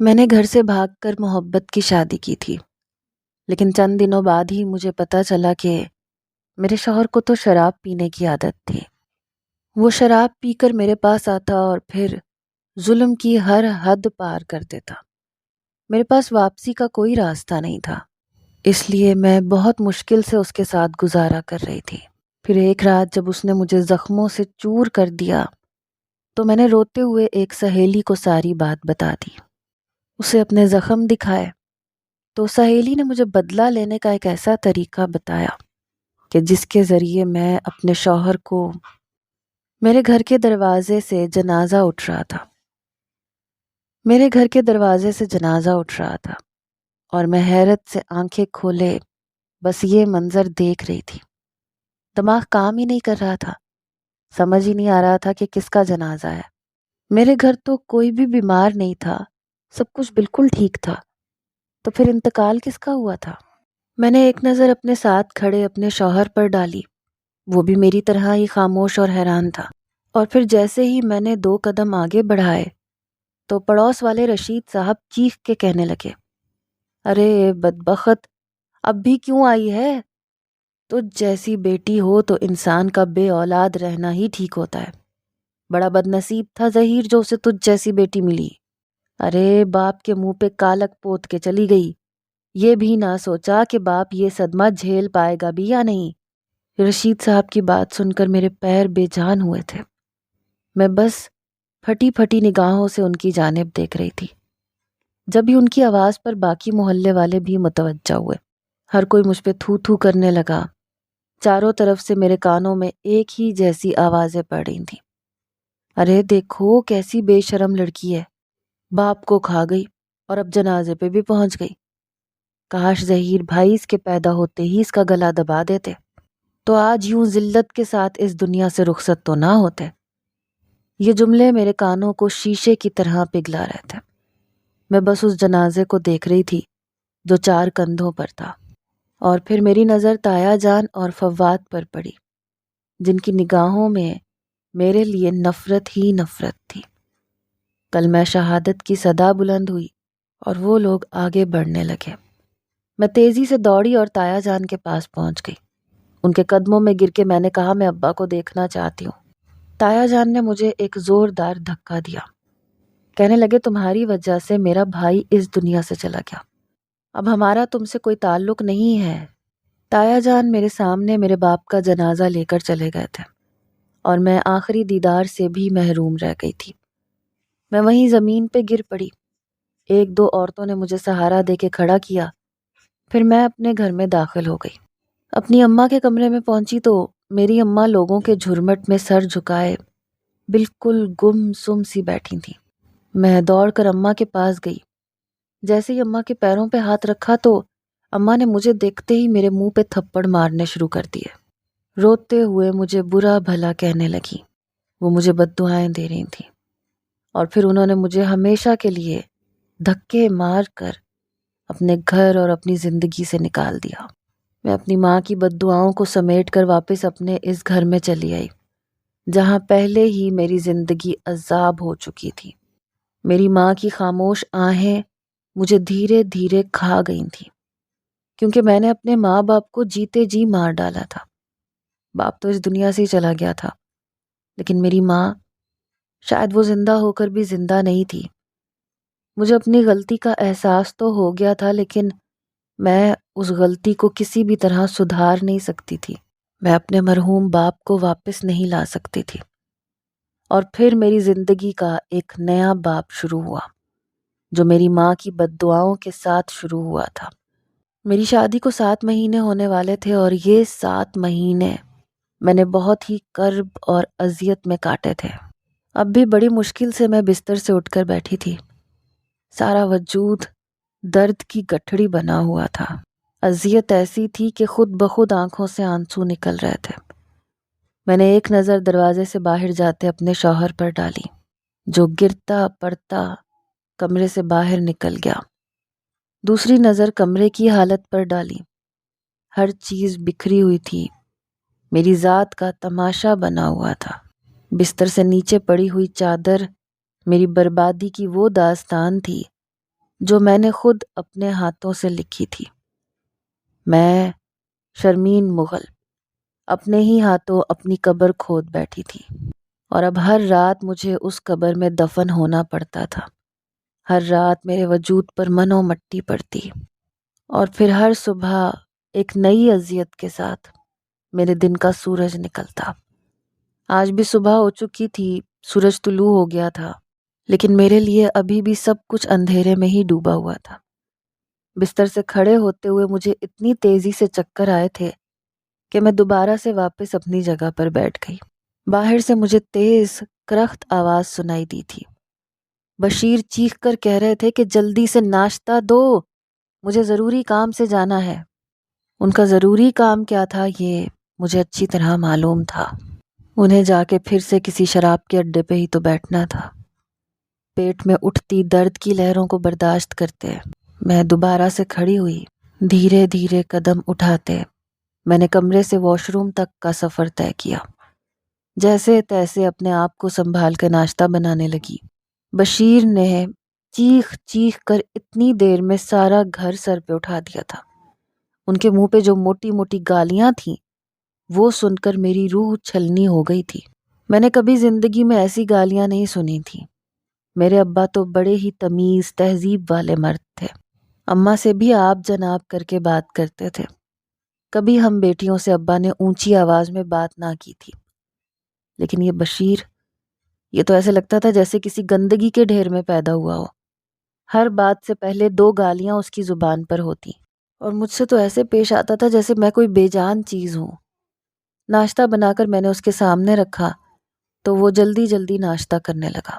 میں نے گھر سے بھاگ کر محبت کی شادی کی تھی، لیکن چند دنوں بعد ہی مجھے پتہ چلا کہ میرے شوہر کو تو شراب پینے کی عادت تھی۔ وہ شراب پی کر میرے پاس آتا اور پھر ظلم کی ہر حد پار کر دیتا۔ میرے پاس واپسی کا کوئی راستہ نہیں تھا، اس لیے میں بہت مشکل سے اس کے ساتھ گزارا کر رہی تھی۔ پھر ایک رات جب اس نے مجھے زخموں سے چور کر دیا تو میں نے روتے ہوئے ایک سہیلی کو ساری بات بتا دی۔ اسے اپنے زخم دکھائے تو سہیلی نے مجھے بدلہ لینے کا ایک ایسا طریقہ بتایا کہ جس کے ذریعے میں اپنے شوہر کو میرے گھر کے دروازے سے جنازہ اٹھ رہا تھا اور میں حیرت سے آنکھیں کھولے بس یہ منظر دیکھ رہی تھی۔ دماغ کام ہی نہیں کر رہا تھا، سمجھ ہی نہیں آ رہا تھا کہ کس کا جنازہ ہے۔ میرے گھر تو کوئی بھی بیمار نہیں تھا، سب کچھ بالکل ٹھیک تھا، تو پھر انتقال کس کا ہوا تھا؟ میں نے ایک نظر اپنے ساتھ کھڑے اپنے شوہر پر ڈالی، وہ بھی میری طرح ہی خاموش اور حیران تھا۔ اور پھر جیسے ہی میں نے 2 قدم آگے بڑھائے تو پڑوس والے رشید صاحب چیخ کے کہنے لگے، ارے بدبخت، اب بھی کیوں آئی ہے؟ تجھ جیسی بیٹی ہو تو انسان کا بے اولاد رہنا ہی ٹھیک ہوتا ہے۔ بڑا بد نصیب تھا ظہیر جو اسے تجھ جیسی بیٹی ملی۔ ارے باپ کے منہ پہ کالک پوت کے چلی گئی، یہ بھی نہ سوچا کہ باپ یہ صدمہ جھیل پائے گا بھی یا نہیں۔ رشید صاحب کی بات سن کر میرے پیر بے جان ہوئے تھے۔ میں بس پھٹی پھٹی نگاہوں سے ان کی جانب دیکھ رہی تھی۔ جب ہی ان کی آواز پر باقی محلے والے بھی متوجہ ہوئے۔ ہر کوئی مجھ پہ تھو تھو کرنے لگا۔ چاروں طرف سے میرے کانوں میں ایک ہی جیسی آوازیں پڑ رہی تھیں، ارے دیکھو کیسی بے شرم لڑکی ہے، باپ کو کھا گئی اور اب جنازے پہ بھی پہنچ گئی۔ کاش ظہیر بھائی اس کے پیدا ہوتے ہی اس کا گلا دبا دیتے تو آج یوں ذلت کے ساتھ اس دنیا سے رخصت تو نہ ہوتے۔ یہ جملے میرے کانوں کو شیشے کی طرح پگھلا رہے تھے۔ میں بس اس جنازے کو دیکھ رہی تھی جو 4 کندھوں پر تھا، اور پھر میری نظر تایا جان اور فواد پر پڑی جن کی نگاہوں میں میرے لیے نفرت ہی نفرت تھی۔ کلمہ شہادت کی صدا بلند ہوئی اور وہ لوگ آگے بڑھنے لگے۔ میں تیزی سے دوڑی اور تایا جان کے پاس پہنچ گئی۔ ان کے قدموں میں گر کے میں نے کہا، میں ابا کو دیکھنا چاہتی ہوں۔ تایا جان نے مجھے ایک زوردار دھکا دیا، کہنے لگے تمہاری وجہ سے میرا بھائی اس دنیا سے چلا گیا، اب ہمارا تم سے کوئی تعلق نہیں ہے۔ تایا جان میرے سامنے میرے باپ کا جنازہ لے کر چلے گئے تھے اور میں آخری دیدار سے بھی محروم رہ گئی تھی۔ میں وہیں زمین پہ گر پڑی۔ 1-2 عورتوں نے مجھے سہارا دے کے کھڑا کیا، پھر میں اپنے گھر میں داخل ہو گئی۔ اپنی اماں کے کمرے میں پہنچی تو میری اماں لوگوں کے جھرمٹ میں سر جھکائے بالکل گم سم سی بیٹھی تھیں۔ میں دوڑ کر اماں کے پاس گئی۔ جیسے ہی اماں کے پیروں پہ ہاتھ رکھا تو اماں نے مجھے دیکھتے ہی میرے منہ پہ تھپڑ مارنے شروع کر دیے۔ روتے ہوئے مجھے برا بھلا کہنے لگی۔ وہ مجھے بد دعائیں دے رہی تھیں اور پھر انہوں نے مجھے ہمیشہ کے لیے دھکے مار کر اپنے گھر اور اپنی زندگی سے نکال دیا۔ میں اپنی ماں کی بد دعاؤں کو سمیٹ کر واپس اپنے اس گھر میں چلی آئی جہاں پہلے ہی میری زندگی عذاب ہو چکی تھی۔ میری ماں کی خاموش آہیں مجھے دھیرے دھیرے کھا گئی تھیں، کیونکہ میں نے اپنے ماں باپ کو جیتے جی مار ڈالا تھا۔ باپ تو اس دنیا سے ہی چلا گیا تھا، لیکن میری ماں شاید وہ زندہ ہو کر بھی زندہ نہیں تھی۔ مجھے اپنی غلطی کا احساس تو ہو گیا تھا، لیکن میں اس غلطی کو کسی بھی طرح سدھار نہیں سکتی تھی۔ میں اپنے مرحوم باپ کو واپس نہیں لا سکتی تھی۔ اور پھر میری زندگی کا ایک نیا باب شروع ہوا جو میری ماں کی بد دعاؤں کے ساتھ شروع ہوا تھا۔ میری شادی کو 7 مہینے ہونے والے تھے اور یہ 7 مہینے میں نے بہت ہی کرب اور اذیت میں کاٹے تھے۔ اب بھی بڑی مشکل سے میں بستر سے اٹھ کر بیٹھی تھی۔ سارا وجود درد کی گٹھڑی بنا ہوا تھا۔ اذیت ایسی تھی کہ خود بخود آنکھوں سے آنسو نکل رہے تھے۔ میں نے ایک نظر دروازے سے باہر جاتے اپنے شوہر پر ڈالی جو گرتا پڑتا کمرے سے باہر نکل گیا۔ دوسری نظر کمرے کی حالت پر ڈالی۔ ہر چیز بکھری ہوئی تھی، میری ذات کا تماشا بنا ہوا تھا۔ بستر سے نیچے پڑی ہوئی چادر میری بربادی کی وہ داستان تھی جو میں نے خود اپنے ہاتھوں سے لکھی تھی۔ میں شرمین مغل اپنے ہی ہاتھوں اپنی قبر کھود بیٹھی تھی، اور اب ہر رات مجھے اس قبر میں دفن ہونا پڑتا تھا۔ ہر رات میرے وجود پر منو مٹی پڑتی، اور پھر ہر صبح ایک نئی اذیت کے ساتھ میرے دن کا سورج نکلتا۔ آج بھی صبح ہو چکی تھی، سورج طلوع ہو گیا تھا، لیکن میرے لیے ابھی بھی سب کچھ اندھیرے میں ہی ڈوبا ہوا تھا۔ بستر سے کھڑے ہوتے ہوئے مجھے اتنی تیزی سے چکر آئے تھے کہ میں دوبارہ سے واپس اپنی جگہ پر بیٹھ گئی۔ باہر سے مجھے تیز کرخت آواز سنائی دی تھی۔ بشیر چیخ کر کہہ رہے تھے کہ جلدی سے ناشتہ دو، مجھے ضروری کام سے جانا ہے۔ ان کا ضروری کام کیا تھا یہ مجھے اچھی طرح معلوم تھا۔ انہیں جا کے پھر سے کسی شراب کے اڈے پہ ہی تو بیٹھنا تھا۔ پیٹ میں اٹھتی درد کی لہروں کو برداشت کرتے میں دوبارہ سے کھڑی ہوئی، دھیرے دھیرے قدم اٹھاتے میں نے کمرے سے واش روم تک کا سفر طے کیا۔ جیسے تیسے اپنے آپ کو سنبھال کے ناشتہ بنانے لگی۔ بشیر نے چیخ چیخ کر اتنی دیر میں سارا گھر سر پہ اٹھا دیا تھا۔ ان کے منہ پہ جو موٹی موٹی گالیاں تھیں وہ سن کر میری روح چھلنی ہو گئی تھی۔ میں نے کبھی زندگی میں ایسی گالیاں نہیں سنی تھیں۔ میرے ابا تو بڑے ہی تمیز تہذیب والے مرد تھے، اماں سے بھی آپ جناب کر کے بات کرتے تھے۔ کبھی ہم بیٹیوں سے ابا نے اونچی آواز میں بات نہ کی تھی، لیکن یہ بشیر، یہ تو ایسے لگتا تھا جیسے کسی گندگی کے ڈھیر میں پیدا ہوا ہو۔ ہر بات سے پہلے 2 گالیاں اس کی زبان پر ہوتی، اور مجھ سے تو ایسے پیش آتا تھا جیسے میں کوئی بے جان چیز ہوں۔ ناشتہ بنا کر میں نے اس کے سامنے رکھا تو وہ جلدی جلدی ناشتہ کرنے لگا،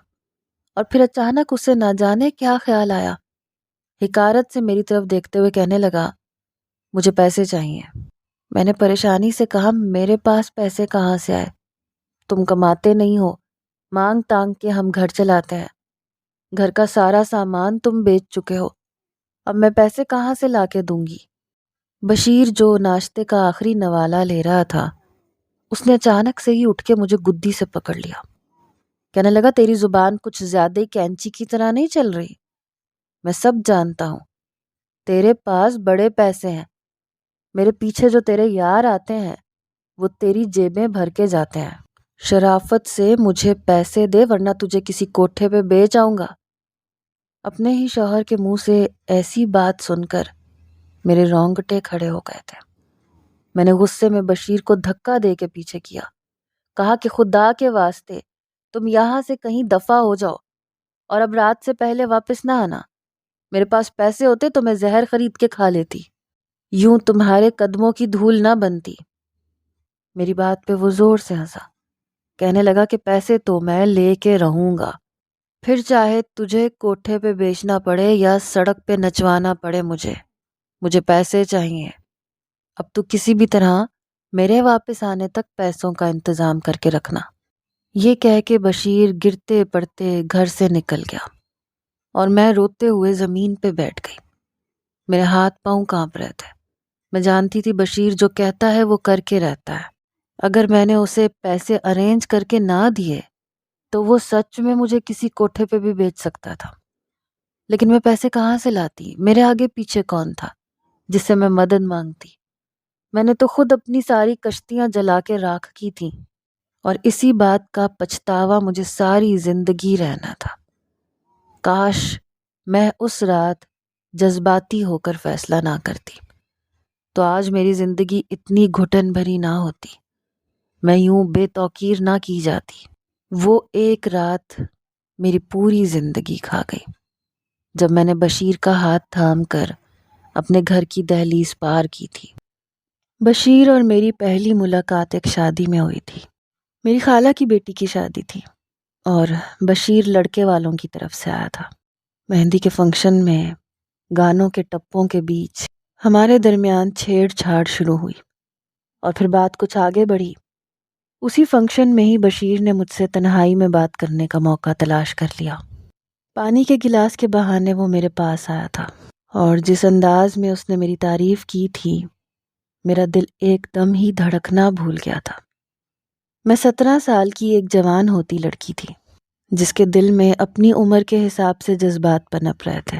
اور پھر اچانک اسے نہ جانے کیا خیال آیا، حقارت سے میری طرف دیکھتے ہوئے کہنے لگا، مجھے پیسے چاہیے۔ میں نے پریشانی سے کہا، میرے پاس پیسے کہاں سے آئے؟ تم کماتے نہیں ہو، مانگ تانگ کے ہم گھر چلاتے ہیں، گھر کا سارا سامان تم بیچ چکے ہو، اب میں پیسے کہاں سے لا کے دوں گی؟ بشیر جو ناشتے کا آخری نوالہ لے رہا تھا، اس نے اچانک سے ہی اٹھ کے مجھے گدی سے پکڑ لیا۔ کہنے لگا، تیری زبان کچھ زیادہ ہی کینچی کی طرح نہیں چل رہی؟ میں سب جانتا ہوں، تیرے پاس بڑے پیسے ہیں، میرے پیچھے جو تیرے یار آتے ہیں وہ تیری جیبیں بھر کے جاتے ہیں۔ شرافت سے مجھے پیسے دے ورنہ تجھے کسی کوٹھے پہ بیچ آؤں گا۔ اپنے ہی شوہر کے منہ سے ایسی بات سن کر میرے رونگٹے کھڑے ہو گئے تھے۔ میں نے غصے میں بشیر کو دھکا دے کے پیچھے کیا، کہا کہ خدا کے واسطے تم یہاں سے کہیں دفع ہو جاؤ، اور اب رات سے پہلے واپس نہ آنا۔ میرے پاس پیسے ہوتے تو میں زہر خرید کے کھا لیتی، یوں تمہارے قدموں کی دھول نہ بنتی۔ میری بات پہ وہ زور سے ہنسا، کہنے لگا کہ پیسے تو میں لے کے رہوں گا، پھر چاہے تجھے کوٹھے پہ بیچنا پڑے یا سڑک پہ نچوانا پڑے، مجھے پیسے چاہیے۔ اب تو کسی بھی طرح میرے واپس آنے تک پیسوں کا انتظام کر کے رکھنا۔ یہ کہہ کے بشیر گرتے پڑتے گھر سے نکل گیا، اور میں روتے ہوئے زمین پہ بیٹھ گئی۔ میرے ہاتھ پاؤں کانپ رہے تھے۔ میں جانتی تھی بشیر جو کہتا ہے وہ کر کے رہتا ہے۔ اگر میں نے اسے پیسے ارینج کر کے نہ دیے تو وہ سچ میں مجھے کسی کوٹھے پہ بھی بیچ سکتا تھا، لیکن میں پیسے کہاں سے لاتی؟ میرے آگے پیچھے کون تھا جس سے میں مدد مانگتی؟ میں نے تو خود اپنی ساری کشتیاں جلا کے راکھ کی تھیں، اور اسی بات کا پچھتاوا مجھے ساری زندگی رہنا تھا۔ کاش میں اس رات جذباتی ہو کر فیصلہ نہ کرتی، تو آج میری زندگی اتنی گھٹن بھری نہ ہوتی، میں یوں بے توقیر نہ کی جاتی۔ وہ ایک رات میری پوری زندگی کھا گئی، جب میں نے بشیر کا ہاتھ تھام کر اپنے گھر کی دہلیز پار کی تھی۔ بشیر اور میری پہلی ملاقات ایک شادی میں ہوئی تھی۔ میری خالہ کی بیٹی کی شادی تھی، اور بشیر لڑکے والوں کی طرف سے آیا تھا۔ مہندی کے فنکشن میں گانوں کے ٹپوں کے بیچ ہمارے درمیان چھیڑ چھاڑ شروع ہوئی، اور پھر بات کچھ آگے بڑھی۔ اسی فنکشن میں ہی بشیر نے مجھ سے تنہائی میں بات کرنے کا موقع تلاش کر لیا۔ پانی کے گلاس کے بہانے وہ میرے پاس آیا تھا، اور جس انداز میں اس نے میری تعریف کی تھی، میرا دل ایک دم ہی دھڑکنا بھول گیا تھا۔ میں 17 سال کی ایک جوان ہوتی لڑکی تھی، جس کے دل میں اپنی عمر کے حساب سے جذبات پنپ رہے تھے،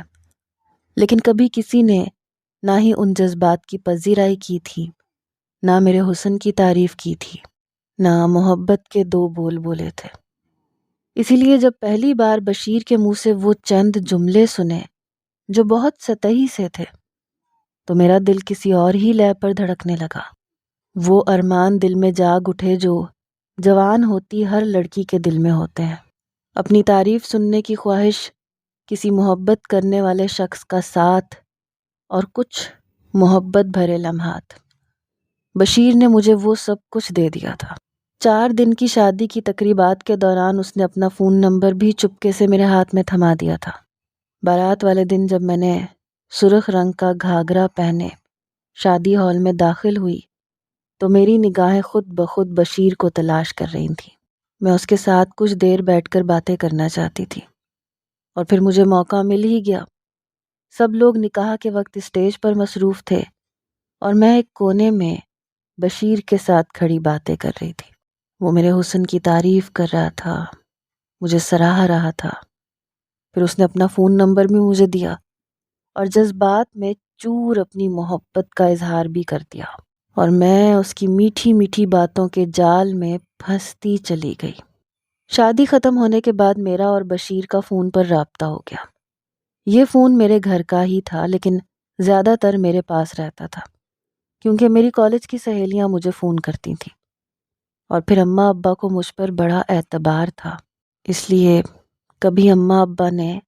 لیکن کبھی کسی نے نہ ہی ان جذبات کی پذیرائی کی تھی، نہ میرے حسن کی تعریف کی تھی، نہ محبت کے دو بول بولے تھے۔ اسی لیے جب پہلی بار بشیر کے منہ سے وہ چند جملے سنے جو بہت سطحی سے تھے تو میرا دل کسی اور ہی لے پر دھڑکنے لگا۔ وہ ارمان دل میں جاگ اٹھے جو جوان ہوتی ہر لڑکی کے دل میں ہوتے ہیں، اپنی تعریف سننے کی خواہش، کسی محبت کرنے والے شخص کا ساتھ اور کچھ محبت بھرے لمحات۔ بشیر نے مجھے وہ سب کچھ دے دیا تھا۔ 4 دن کی شادی کی تقریبات کے دوران اس نے اپنا فون نمبر بھی چپکے سے میرے ہاتھ میں تھما دیا تھا۔ بارات والے دن جب میں نے سرخ رنگ کا گھاگرا پہنے شادی ہال میں داخل ہوئی تو میری نگاہیں خود بخود بشیر کو تلاش کر رہی تھیں۔ میں اس کے ساتھ کچھ دیر بیٹھ کر باتیں کرنا چاہتی تھی اور پھر مجھے موقع مل ہی گیا۔ سب لوگ نکاح کے وقت اسٹیج پر مصروف تھے اور میں ایک کونے میں بشیر کے ساتھ کھڑی باتیں کر رہی تھی۔ وہ میرے حسن کی تعریف کر رہا تھا، مجھے سراہ رہا تھا۔ پھر اس نے اپنا فون نمبر بھی مجھے دیا اور جذبات میں چور اپنی محبت کا اظہار بھی کر دیا، اور میں اس کی میٹھی میٹھی باتوں کے جال میں پھنستی چلی گئی۔ شادی ختم ہونے کے بعد میرا اور بشیر کا فون پر رابطہ ہو گیا۔ یہ فون میرے گھر کا ہی تھا لیکن زیادہ تر میرے پاس رہتا تھا کیونکہ میری کالج کی سہیلیاں مجھے فون کرتی تھیں، اور پھر اماں ابا کو مجھ پر بڑا اعتبار تھا، اس لیے کبھی اماں ابا نے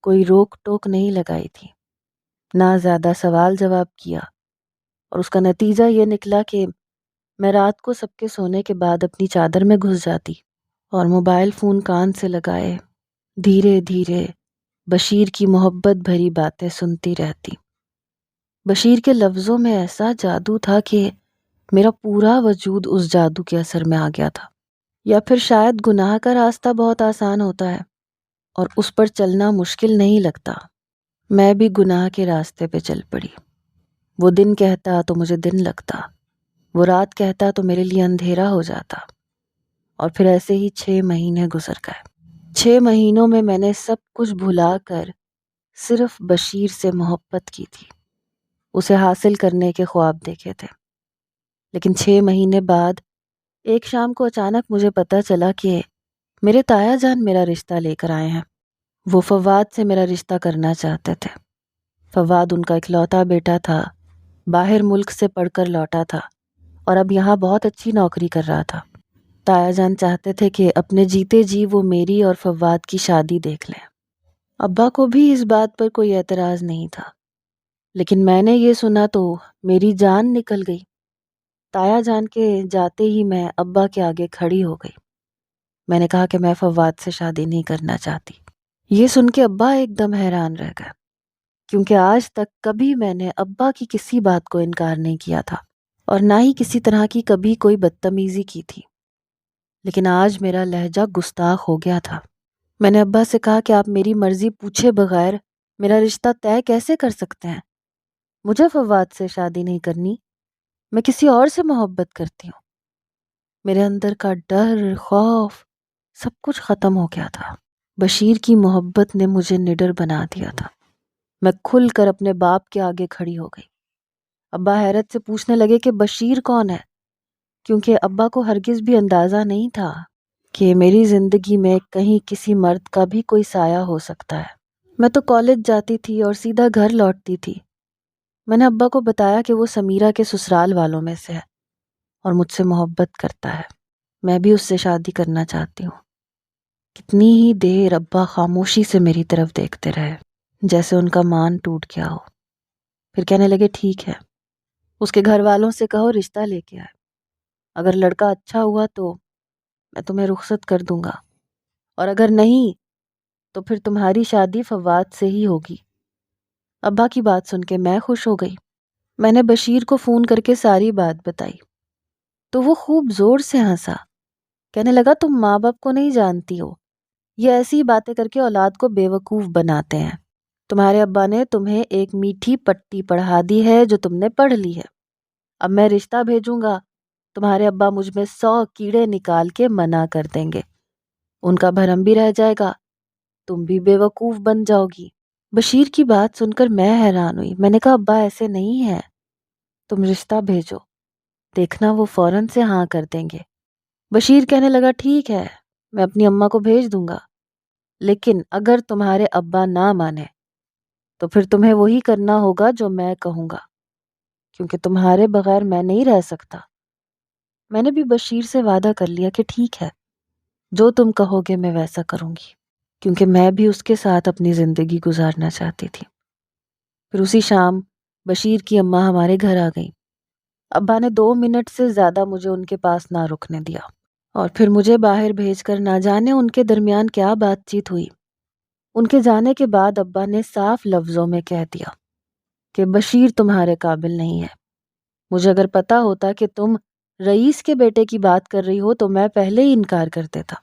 کوئی روک ٹوک نہیں لگائی تھی، نہ زیادہ سوال جواب کیا، اور اس کا نتیجہ یہ نکلا کہ میں رات کو سب کے سونے کے بعد اپنی چادر میں گھس جاتی اور موبائل فون کان سے لگائے دھیرے دھیرے بشیر کی محبت بھری باتیں سنتی رہتی۔ بشیر کے لفظوں میں ایسا جادو تھا کہ میرا پورا وجود اس جادو کے اثر میں آ گیا تھا۔ یا پھر شاید گناہ کا راستہ بہت آسان ہوتا ہے اور اس پر چلنا مشکل نہیں لگتا۔ میں بھی گناہ کے راستے پہ چل پڑی۔ وہ دن کہتا تو مجھے دن لگتا، وہ رات کہتا تو میرے لیے اندھیرا ہو جاتا، اور پھر ایسے ہی 6 مہینے گزر گئے۔ 6 مہینوں میں میں نے سب کچھ بھلا کر صرف بشیر سے محبت کی تھی، اسے حاصل کرنے کے خواب دیکھے تھے۔ لیکن 6 مہینے بعد ایک شام کو اچانک مجھے پتہ چلا کہ میرے تایا جان میرا رشتہ لے کر آئے ہیں۔ وہ فواد سے میرا رشتہ کرنا چاہتے تھے۔ فواد ان کا اکلوتا بیٹا تھا، باہر ملک سے پڑھ کر لوٹا تھا اور اب یہاں بہت اچھی نوکری کر رہا تھا۔ تایا جان چاہتے تھے کہ اپنے جیتے جی وہ میری اور فواد کی شادی دیکھ لیں۔ ابا کو بھی اس بات پر کوئی اعتراض نہیں تھا، لیکن میں نے یہ سنا تو میری جان نکل گئی۔ تایا جان کے جاتے ہی میں ابا کے آگے کھڑی ہو گئی۔ میں نے کہا کہ میں فواد سے شادی نہیں کرنا چاہتی۔ یہ سن کے ابا ایک دم حیران رہ گئے، کیونکہ آج تک کبھی میں نے ابا کی کسی بات کو انکار نہیں کیا تھا اور نہ ہی کسی طرح کی کبھی کوئی بدتمیزی کی تھی، لیکن آج میرا لہجہ گستاخ ہو گیا تھا۔ میں نے ابا سے کہا کہ آپ میری مرضی پوچھے بغیر میرا رشتہ طے کیسے کر سکتے ہیں؟ مجھے فواد سے شادی نہیں کرنی، میں کسی اور سے محبت کرتی ہوں۔ میرے اندر کا ڈر، خوف، سب کچھ ختم ہو گیا تھا۔ بشیر کی محبت نے مجھے نڈر بنا دیا تھا۔ میں کھل کر اپنے باپ کے آگے کھڑی ہو گئی۔ ابا حیرت سے پوچھنے لگے کہ بشیر کون ہے، کیونکہ ابا کو ہرگز بھی اندازہ نہیں تھا کہ میری زندگی میں کہیں کسی مرد کا بھی کوئی سایہ ہو سکتا ہے۔ میں تو کالج جاتی تھی اور سیدھا گھر لوٹتی تھی۔ میں نے ابا کو بتایا کہ وہ سمیرہ کے سسرال والوں میں سے ہے اور مجھ سے محبت کرتا ہے، میں بھی اس سے شادی کرنا چاہتی ہوں۔ کتنی ہی دیر ابا خاموشی سے میری طرف دیکھتے رہے، جیسے ان کا مان ٹوٹ گیا ہو۔ پھر کہنے لگے ٹھیک ہے، اس کے گھر والوں سے کہو رشتہ لے کے آئے، اگر لڑکا اچھا ہوا تو میں تمہیں رخصت کر دوں گا، اور اگر نہیں تو پھر تمہاری شادی فواد سے ہی ہوگی۔ ابا کی بات سن کے میں خوش ہو گئی۔ میں نے بشیر کو فون کر کے ساری بات بتائی تو وہ خوب زور سے ہنسا، کہنے لگا تم ماں باپ کو نہیں جانتی ہو، یہ ایسی باتیں کر کے اولاد کو بے وقوف بناتے ہیں۔ تمہارے ابا نے تمہیں ایک میٹھی پٹی پڑھا دی ہے جو تم نے پڑھ لی ہے۔ اب میں رشتہ بھیجوں گا، تمہارے ابا مجھ میں 100 کیڑے نکال کے منع کر دیں گے، ان کا بھرم بھی رہ جائے گا، تم بھی بے وقوف بن جاؤ گی۔ بشیر کی بات سن کر میں حیران ہوئی۔ میں نے کہا ابا ایسے نہیں ہے، تم رشتہ بھیجو، دیکھنا وہ فوراً سے ہاں کر دیں گے۔ بشیر کہنے لگا ٹھیک ہے، میں اپنی اماں کو بھیج دوں گا، لیکن اگر تمہارے ابا نہ مانے تو پھر تمہیں وہی کرنا ہوگا جو میں کہوں گا، کیونکہ تمہارے بغیر میں نہیں رہ سکتا۔ میں نے بھی بشیر سے وعدہ کر لیا کہ ٹھیک ہے، جو تم کہو گے میں ویسا کروں گی، کیونکہ میں بھی اس کے ساتھ اپنی زندگی گزارنا چاہتی تھی۔ پھر اسی شام بشیر کی اماں ہمارے گھر آ گئیں۔ ابا نے 2 منٹ سے زیادہ مجھے ان کے پاس نہ رکنے دیا، اور پھر مجھے باہر بھیج کر نہ جانے ان کے درمیان کیا بات چیت ہوئی۔ ان کے جانے کے بعد ابا نے صاف لفظوں میں کہہ دیا کہ بشیر تمہارے قابل نہیں ہے۔ مجھے اگر پتا ہوتا کہ تم رئیس کے بیٹے کی بات کر رہی ہو تو میں پہلے ہی انکار کر دیتا،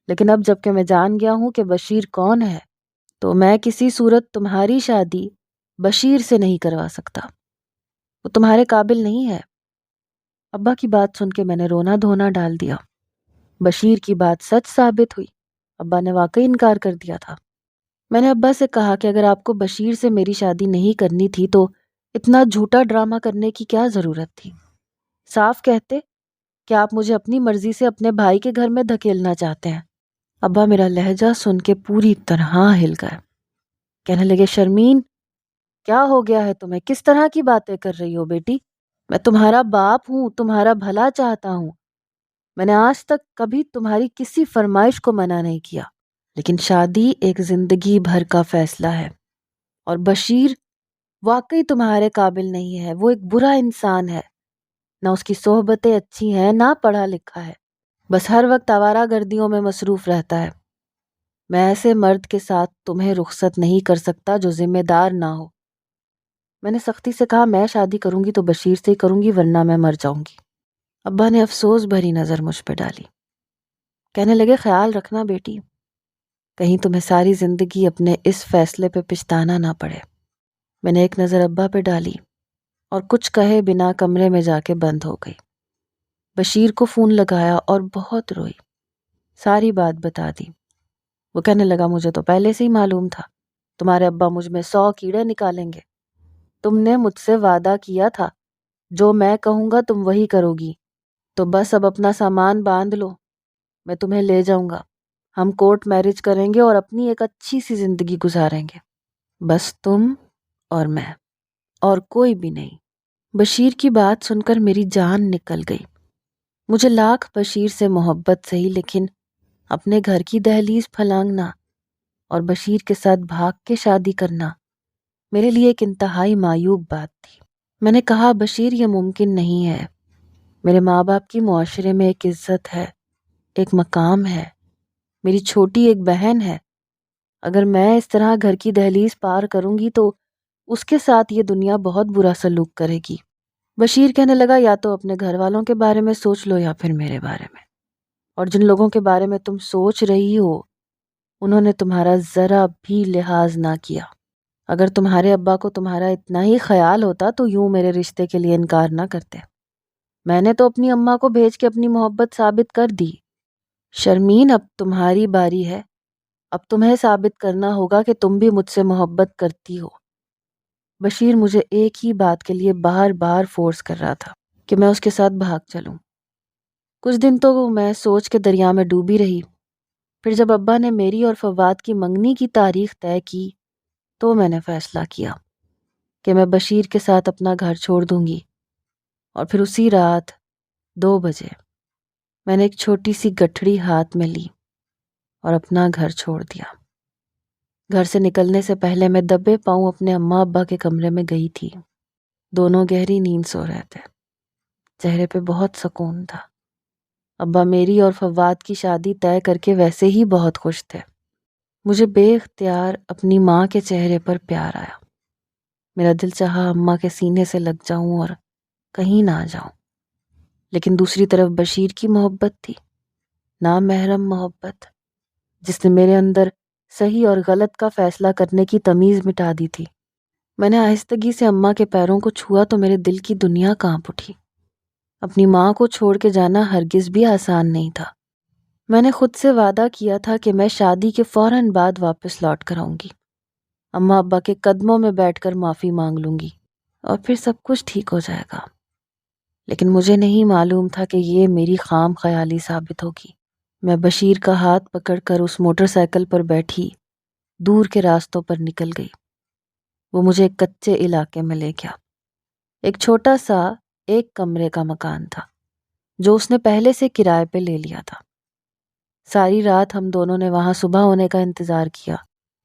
لیکن اب جب کہ میں جان گیا ہوں کہ بشیر کون ہے تو میں کسی صورت تمہاری شادی بشیر سے نہیں کروا سکتا، وہ تمہارے قابل نہیں ہے۔ ابا کی بات سن کے میں نے رونا دھونا ڈال دیا۔ بشیر کی بات سچ ثابت ہوئی، ابا نے واقعی انکار کر دیا تھا۔ میں نے ابا سے کہا کہ اگر آپ کو بشیر سے میری شادی نہیں کرنی تھی تو اتنا جھوٹا ڈرامہ کرنے کی کیا ضرورت تھی؟ صاف کہتے کہ آپ مجھے اپنی مرضی سے اپنے بھائی کے گھر میں دھکیلنا چاہتے ہیں۔ ابا میرا لہجہ سن کے پوری طرح ہل گئے۔ کہنے لگے شرمین، کیا ہو گیا ہے تمہیں؟ کس طرح کی باتیں کر رہی ہو بیٹی؟ میں تمہارا باپ ہوں، تمہارا بھلا چاہتا ہوں، میں نے آج تک کبھی تمہاری کسی فرمائش کو منع نہیں کیا، لیکن شادی ایک زندگی بھر کا فیصلہ ہے، اور بشیر واقعی تمہارے قابل نہیں ہے۔ وہ ایک برا انسان ہے، نہ اس کی صحبتیں اچھی ہیں، نہ پڑھا لکھا ہے، بس ہر وقت آوارہ گردیوں میں مصروف رہتا ہے۔ میں ایسے مرد کے ساتھ تمہیں رخصت نہیں کر سکتا جو ذمہ دار نہ ہو۔ میں نے سختی سے کہا میں شادی کروں گی تو بشیر سے ہی کروں گی، ورنہ میں مر جاؤں گی۔ ابا نے افسوس بھری نظر مجھ پہ ڈالی، کہنے لگے خیال رکھنا بیٹی، کہیں تمہیں ساری زندگی اپنے اس فیصلے پہ پچھتانا نہ پڑے۔ میں نے ایک نظر ابا پہ ڈالی اور کچھ کہے بنا کمرے میں جا کے بند ہو گئی۔ بشیر کو فون لگایا اور بہت روئی، ساری بات بتا دی۔ وہ کہنے لگا مجھے تو پہلے سے ہی معلوم تھا، تمہارے ابا مجھ میں 100 کیڑے نکالیں گے۔ تم نے مجھ سے وعدہ کیا تھا جو میں کہوں گا تم وہی کرو گی، تو بس اب اپنا سامان باندھ لو، میں تمہیں لے جاؤں گا، ہم کورٹ میرج کریں گے اور اپنی ایک اچھی سی زندگی گزاریں گے، بس تم اور میں، اور کوئی بھی نہیں۔ بشیر کی بات سن کر میری جان نکل گئی۔ مجھے لاکھ بشیر سے محبت سہی، لیکن اپنے گھر کی دہلیز پھلانگنا اور بشیر کے ساتھ بھاگ کے شادی کرنا میرے لیے ایک انتہائی معیوب بات تھی۔ میں نے کہا بشیر یہ ممکن نہیں ہے، میرے ماں باپ کی معاشرے میں ایک عزت ہے، ایک مقام ہے، میری چھوٹی ایک بہن ہے، اگر میں اس طرح گھر کی دہلیز پار کروں گی تو اس کے ساتھ یہ دنیا بہت برا سلوک کرے گی۔ بشیر کہنے لگا یا تو اپنے گھر والوں کے بارے میں سوچ لو یا پھر میرے بارے میں، اور جن لوگوں کے بارے میں تم سوچ رہی ہو انہوں نے تمہارا ذرا بھی لحاظ نہ کیا۔ اگر تمہارے ابا کو تمہارا اتنا ہی خیال ہوتا تو یوں میرے رشتے کے لیے انکار نہ کرتے۔ میں نے تو اپنی اماں کو بھیج کے اپنی محبت ثابت کر دی۔ شرمین اب تمہاری باری ہے، اب تمہیں ثابت کرنا ہوگا کہ تم بھی مجھ سے محبت کرتی ہو۔ بشیر مجھے ایک ہی بات کے لیے بار بار فورس کر رہا تھا کہ میں اس کے ساتھ بھاگ چلوں۔ کچھ دن تو میں سوچ کے دریا میں ڈوبی رہی، پھر جب ابا نے میری اور فواد کی منگنی کی تاریخ طے کی تو میں نے فیصلہ کیا کہ میں بشیر کے ساتھ اپنا گھر چھوڑ دوں گی، اور پھر اسی رات 2 بجے میں نے ایک چھوٹی سی گٹھڑی ہاتھ میں لی اور اپنا گھر چھوڑ دیا۔ گھر سے نکلنے سے پہلے میں دبے پاؤں اپنے اماں ابا کے کمرے میں گئی تھی۔ دونوں گہری نیند سو رہے تھے، چہرے پہ بہت سکون تھا۔ ابا میری اور فواد کی شادی طے کر کے ویسے ہی بہت خوش تھے۔ مجھے بے اختیار اپنی ماں کے چہرے پر پیار آیا۔ میرا دل چاہا اماں کے سینے سے لگ جاؤں اور کہیں نہ جاؤں، لیکن دوسری طرف بشیر کی محبت تھی، نامحرم محبت، جس نے میرے اندر صحیح اور غلط کا فیصلہ کرنے کی تمیز مٹا دی تھی۔ میں نے آہستگی سے اماں کے پیروں کو چھوا تو میرے دل کی دنیا کانپ اٹھی۔ اپنی ماں کو چھوڑ کے جانا ہرگز بھی آسان نہیں تھا۔ میں نے خود سے وعدہ کیا تھا کہ میں شادی کے فوراً بعد واپس لوٹ کر آؤں گی۔ اماں ابا کے قدموں میں بیٹھ کر معافی مانگ لوں گی اور پھر سب کچھ ٹھیک ہو جائے گا۔ لیکن مجھے نہیں معلوم تھا کہ یہ میری خام خیالی ثابت ہوگی۔ میں بشیر کا ہاتھ پکڑ کر اس موٹر سائیکل پر بیٹھی دور کے راستوں پر نکل گئی۔ وہ مجھے ایک کچے علاقے میں لے گیا۔ ایک چھوٹا سا ایک کمرے کا مکان تھا جو اس نے پہلے سے کرائے پہ لے لیا تھا۔ ساری رات ہم دونوں نے وہاں صبح ہونے کا انتظار کیا۔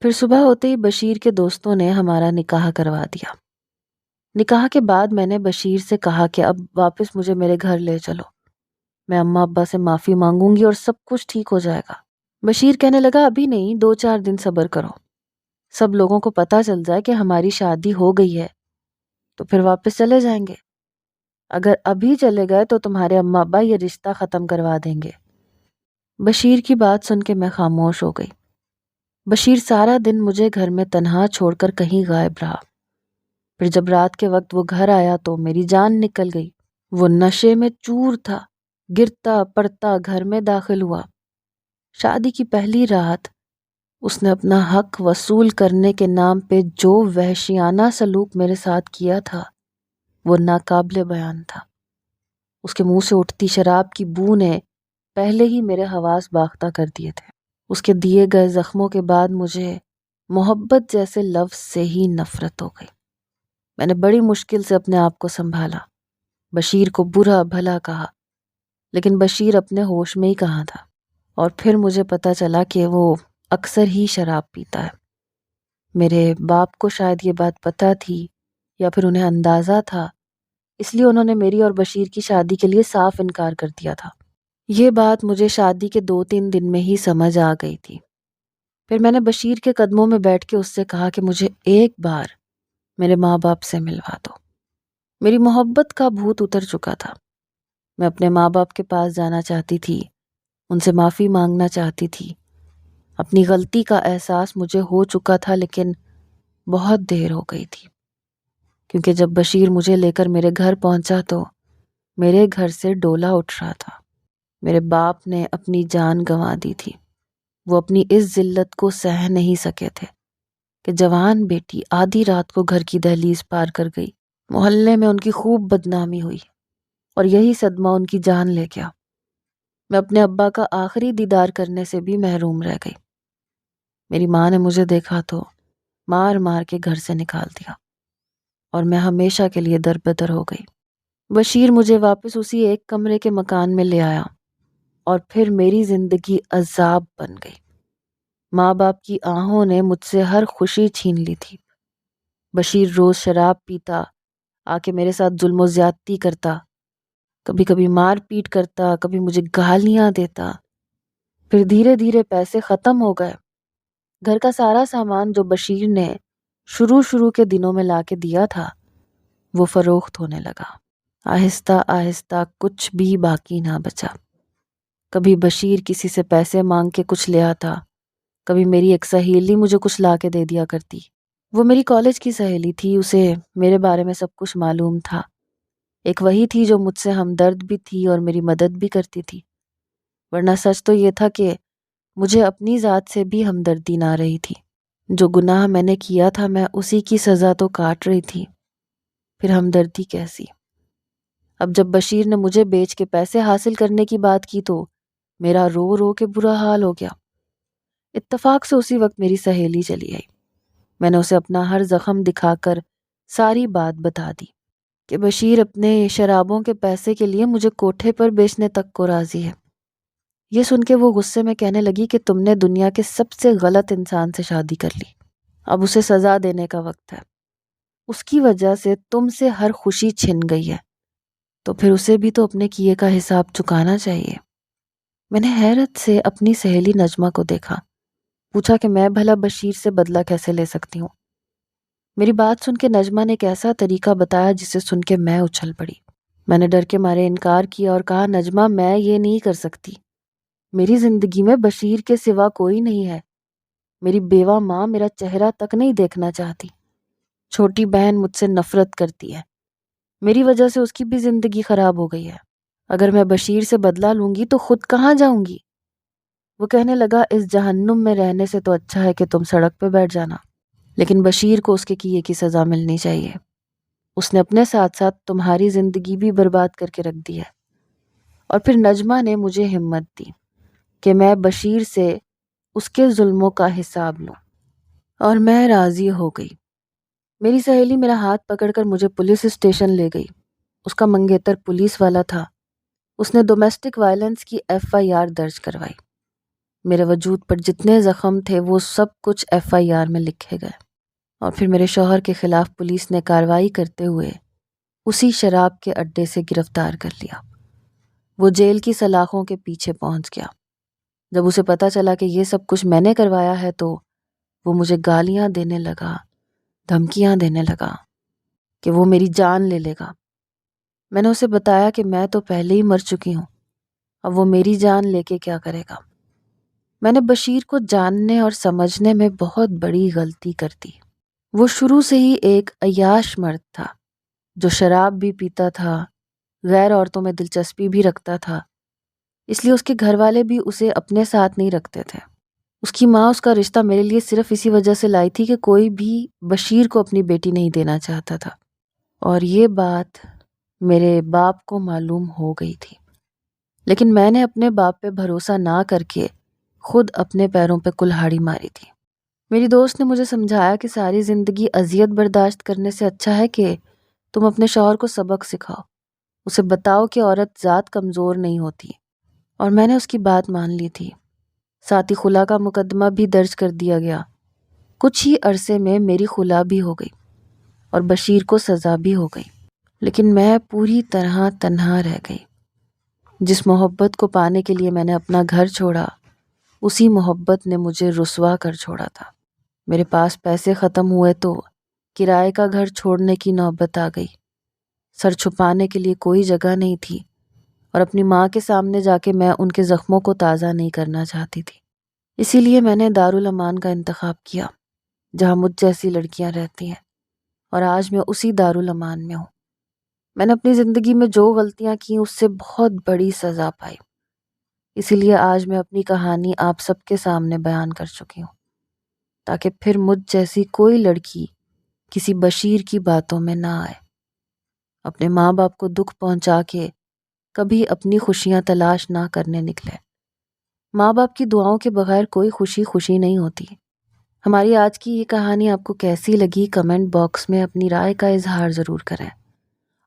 پھر صبح ہوتے ہی بشیر کے دوستوں نے ہمارا نکاح کروا دیا۔ نکاح کے بعد میں نے بشیر سے کہا کہ اب واپس مجھے میرے گھر لے چلو، میں اماں ابا سے معافی مانگوں گی اور سب کچھ ٹھیک ہو جائے گا۔ بشیر کہنے لگا ابھی نہیں، 2-4 دن صبر کرو، سب لوگوں کو پتہ چل جائے کہ ہماری شادی ہو گئی ہے تو پھر واپس چلے جائیں گے۔ اگر ابھی چلے گئے تو تمہارے اماں ابا یہ رشتہ ختم کروا دیں گے۔ بشیر کی بات سن کے میں خاموش ہو گئی۔ بشیر سارا دن مجھے گھر میں تنہا چھوڑ کر کہیں غائب رہا۔ پھر جب رات کے وقت وہ گھر آیا تو میری جان نکل گئی۔ وہ نشے میں چور تھا، گرتا پڑتا گھر میں داخل ہوا۔ شادی کی پہلی رات اس نے اپنا حق وصول کرنے کے نام پہ جو وحشیانہ سلوک میرے ساتھ کیا تھا وہ ناقابل بیان تھا۔ اس کے منہ سے اٹھتی شراب کی بو نے پہلے ہی میرے حواس باختہ کر دیے تھے۔ اس کے دیے گئے زخموں کے بعد مجھے محبت جیسے لفظ سے ہی نفرت ہو گئی۔ میں نے بڑی مشکل سے اپنے آپ کو سنبھالا، بشیر کو برا بھلا کہا، لیکن بشیر اپنے ہوش میں ہی کہاں تھا۔ اور پھر مجھے پتا چلا کہ وہ اکثر ہی شراب پیتا ہے۔ میرے باپ کو شاید یہ بات پتہ تھی یا پھر انہیں اندازہ تھا، اس لیے انہوں نے میری اور بشیر کی شادی کے لیے صاف انکار کر دیا تھا۔ یہ بات مجھے شادی کے 2-3 دن میں ہی سمجھ آ گئی تھی۔ پھر میں نے بشیر کے قدموں میں بیٹھ کے اس سے کہا کہ مجھے ایک بار میرے ماں باپ سے ملوا دو۔ میری محبت کا بھوت اتر چکا تھا۔ میں اپنے ماں باپ کے پاس جانا چاہتی تھی، ان سے معافی مانگنا چاہتی تھی۔ اپنی غلطی کا احساس مجھے ہو چکا تھا، لیکن بہت دیر ہو گئی تھی، کیونکہ جب بشیر مجھے لے کر میرے گھر پہنچا تو میرے گھر سے ڈولا اٹھ رہا تھا۔ میرے باپ نے اپنی جان گنوا دی تھی۔ وہ اپنی اس ذلت کو سہ نہیں سکے تھے کہ جوان بیٹی آدھی رات کو گھر کی دہلیز پار کر گئی۔ محلے میں ان کی خوب بدنامی ہوئی اور یہی صدمہ ان کی جان لے گیا۔ میں اپنے ابا کا آخری دیدار کرنے سے بھی محروم رہ گئی۔ میری ماں نے مجھے دیکھا تو مار مار کے گھر سے نکال دیا اور میں ہمیشہ کے لیے دربدر ہو گئی۔ بشیر مجھے واپس اسی ایک کمرے کے مکان میں لے آیا اور پھر میری زندگی عذاب بن گئی۔ ماں باپ کی آہوں نے مجھ سے ہر خوشی چھین لی تھی۔ بشیر روز شراب پیتا، آ کے میرے ساتھ ظلم و زیادتی کرتا، کبھی کبھی مار پیٹ کرتا، کبھی مجھے گالیاں دیتا۔ پھر دھیرے دھیرے پیسے ختم ہو گئے۔ گھر کا سارا سامان جو بشیر نے شروع کے دنوں میں لا کے دیا تھا وہ فروخت ہونے لگا۔ آہستہ آہستہ کچھ بھی باقی نہ بچا۔ کبھی بشیر کسی سے پیسے مانگ کے کچھ لے آتا، کبھی میری ایک سہیلی مجھے کچھ لا کے دے دیا کرتی۔ وہ میری کالج کی سہیلی تھی، اسے میرے بارے میں سب کچھ معلوم تھا۔ ایک وہی تھی جو مجھ سے ہمدرد بھی تھی اور میری مدد بھی کرتی تھی، ورنہ سچ تو یہ تھا کہ مجھے اپنی ذات سے بھی ہمدردی نہ رہی تھی۔ جو گناہ میں نے کیا تھا میں اسی کی سزا تو کاٹ رہی تھی، پھر ہمدردی کیسی؟ اب جب بشیر نے مجھے بیچ کے پیسے حاصل کرنے کی بات کی تو میرا رو رو کے برا حال ہو گیا۔ اتفاق سے اسی وقت میری سہیلی چلی آئی۔ میں نے اسے اپنا ہر زخم دکھا کر ساری بات بتا دی کہ بشیر اپنے شرابوں کے پیسے کے لیے مجھے کوٹھے پر بیچنے تک کو راضی ہے۔ یہ سن کے وہ غصے میں کہنے لگی کہ تم نے دنیا کے سب سے غلط انسان سے شادی کر لی، اب اسے سزا دینے کا وقت ہے۔ اس کی وجہ سے تم سے ہر خوشی چھن گئی ہے، تو پھر اسے بھی تو اپنے کیے کا حساب چکانا چاہیے۔ میں نے حیرت سے اپنی سہیلی نجمہ کو دیکھا، پوچھا کہ میں بھلا بشیر سے بدلہ کیسے لے سکتی ہوں۔ میری بات سن کے نجمہ نے ایک ایسا طریقہ بتایا جسے سن کے میں اچھل پڑی۔ میں نے ڈر کے مارے انکار کیا اور کہا نجمہ میں یہ نہیں کر سکتی، میری زندگی میں بشیر کے سوا کوئی نہیں ہے۔ میری بیوہ ماں میرا چہرہ تک نہیں دیکھنا چاہتی، چھوٹی بہن مجھ سے نفرت کرتی ہے، میری وجہ سے اس کی بھی زندگی خراب ہو گئی ہے۔ اگر میں بشیر سے بدلہ لوں گی تو خود کہاں جاؤں گی؟ وہ کہنے لگا اس جہنم میں رہنے سے تو اچھا ہے کہ تم سڑک پہ بیٹھ جانا۔ لیکن بشیر کو اس کے کیے کی سزا ملنی چاہیے۔ اس نے اپنے ساتھ ساتھ تمہاری زندگی بھی برباد کر کے رکھ دی ہے۔ اور پھر نجمہ نے مجھے ہمت دی کہ میں بشیر سے اس کے ظلموں کا حساب لوں، اور میں راضی ہو گئی۔ میری سہیلی میرا ہاتھ پکڑ کر مجھے پولیس اسٹیشن لے گئی۔ اس کا منگیتر پولیس والا تھا۔ اس نے ڈومیسٹک وائلنس کی FIR درج کروائی۔ میرے وجود پر جتنے زخم تھے وہ سب کچھ FIR میں لکھے گئے، اور پھر میرے شوہر کے خلاف پولیس نے کارروائی کرتے ہوئے اسی شراب کے اڈے سے گرفتار کر لیا۔ وہ جیل کی سلاخوں کے پیچھے پہنچ گیا۔ جب اسے پتہ چلا کہ یہ سب کچھ میں نے کروایا ہے تو وہ مجھے گالیاں دینے لگا، دھمکیاں دینے لگا کہ وہ میری جان لے لے گا۔ میں نے اسے بتایا کہ میں تو پہلے ہی مر چکی ہوں، اب وہ میری جان لے کے کیا کرے گا۔ میں نے بشیر کو جاننے اور سمجھنے میں بہت بڑی غلطی کر دی۔ وہ شروع سے ہی ایک عیاش مرد تھا جو شراب بھی پیتا تھا، غیر عورتوں میں دلچسپی بھی رکھتا تھا، اس لیے اس کے گھر والے بھی اسے اپنے ساتھ نہیں رکھتے تھے۔ اس کی ماں اس کا رشتہ میرے لیے صرف اسی وجہ سے لائی تھی کہ کوئی بھی بشیر کو اپنی بیٹی نہیں دینا چاہتا تھا، اور یہ بات میرے باپ کو معلوم ہو گئی تھی۔ لیکن میں نے اپنے باپ پہ بھروسہ نہ کر کے خود اپنے پیروں پہ کلہاڑی ماری تھی۔ میری دوست نے مجھے سمجھایا کہ ساری زندگی اذیت برداشت کرنے سے اچھا ہے کہ تم اپنے شوہر کو سبق سکھاؤ، اسے بتاؤ کہ عورت ذات کمزور نہیں ہوتی، اور میں نے اس کی بات مان لی تھی۔ ساتھ ہی خلا کا مقدمہ بھی درج کر دیا گیا۔ کچھ ہی عرصے میں میری خلا بھی ہو گئی اور بشیر کو سزا بھی ہو گئی، لیکن میں پوری طرح تنہا رہ گئی۔ جس محبت کو پانے کے لیے میں نے اپنا گھر چھوڑا، اسی محبت نے مجھے رسوا کر چھوڑا تھا۔ میرے پاس پیسے ختم ہوئے تو کرائے کا گھر چھوڑنے کی نوبت آ گئی۔ سر چھپانے کے لیے کوئی جگہ نہیں تھی، اور اپنی ماں کے سامنے جا کے میں ان کے زخموں کو تازہ نہیں کرنا چاہتی تھی۔ اسی لیے میں نے دارالامان کا انتخاب کیا، جہاں مجھ جیسی لڑکیاں رہتی ہیں، اور آج میں اسی دارالامان میں ہوں۔ میں نے اپنی زندگی میں جو غلطیاں کی اس سے بہت بڑی سزا پائی، اسی لیے آج میں اپنی کہانی آپ سب کے سامنے بیان کر چکی ہوں، تاکہ پھر مجھ جیسی کوئی لڑکی کسی بشیر کی باتوں میں نہ آئے، اپنے ماں باپ کو دکھ پہنچا کے کبھی اپنی خوشیاں تلاش نہ کرنے نکلے۔ ماں باپ کی دعاؤں کے بغیر کوئی خوشی خوشی نہیں ہوتی۔ ہماری آج کی یہ کہانی آپ کو کیسی لگی کمنٹ باکس میں اپنی رائے کا اظہار ضرور کریں،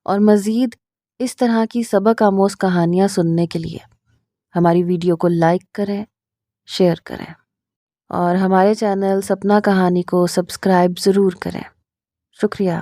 اور مزید اس طرح کی سبق آموز کہانیاں سننے کے لیے ہماری ویڈیو کو لائک کریں، شیئر کریں، اور ہمارے چینل سپنا کہانی کو سبسکرائب ضرور کریں۔ شکریہ۔